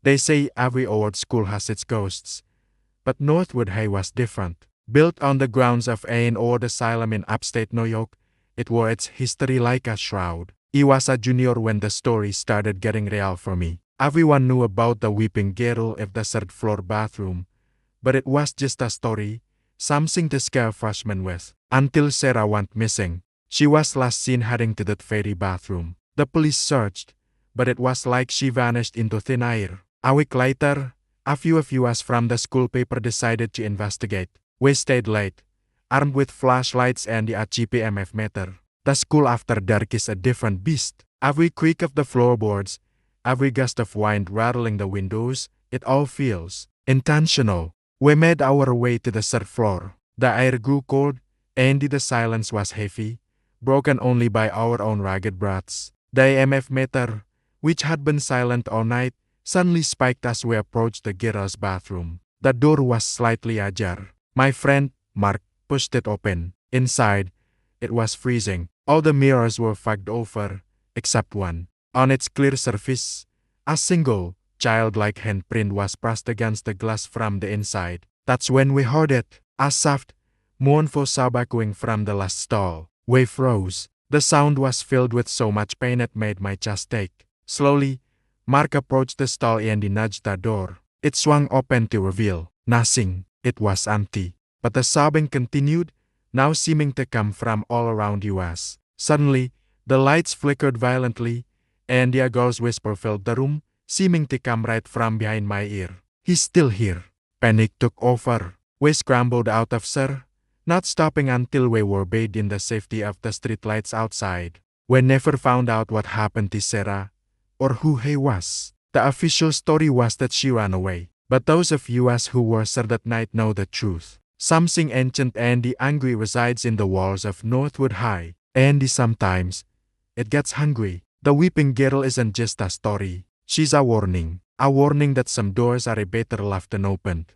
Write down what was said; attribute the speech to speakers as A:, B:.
A: They say every old school has its ghosts, but Northwood High was different. Built on the grounds of an old asylum in upstate New York, it wore its history like a shroud. I was a junior when the story started getting real for me. Everyone knew about the weeping girl of the third-floor bathroom, but it was just a story, something to scare freshmen with. Until Sarah went missing. She was last seen heading to that very bathroom. The police searched, but it was like she vanished into thin air. A week later, a few of us from the school paper decided to investigate. We stayed late, armed with flashlights and a GPMF meter. The school after dark is a different beast. Every creak of the floorboards, every gust of wind rattling the windows, it all feels intentional. We made our way to the third floor. The air grew cold, and the silence was heavy, broken only by our own ragged breaths. The EMF meter, which had been silent all night, suddenly spiked as we approached the girl's bathroom. The door was slightly ajar. My friend, Mark, pushed it open. Inside, it was freezing. All the mirrors were fogged over, except one. On its clear surface, a single, childlike handprint was pressed against the glass from the inside. That's when we heard it, a soft, mournful sob echoing from the last stall. We froze. The sound was filled with so much pain it made my chest ache. Slowly, Mark approached the stall and he nudged the door. It swung open to reveal nothing. It was empty. But the sobbing continued, now seeming to come from all around us. Suddenly, the lights flickered violently, and a girl's whisper filled the room, seeming to come right from behind my ear. He's still here. Panic took over. We scrambled out of there, not stopping until we were bathed in the safety of the streetlights outside. We never found out what happened to Sarah, or who he was. The official story was that she ran away. But those of us who were there that night know the truth. Something ancient and angry resides in the walls of Northwood High, and sometimes it gets hungry. The weeping girl isn't just a story. She's a warning that some doors are better left unopened.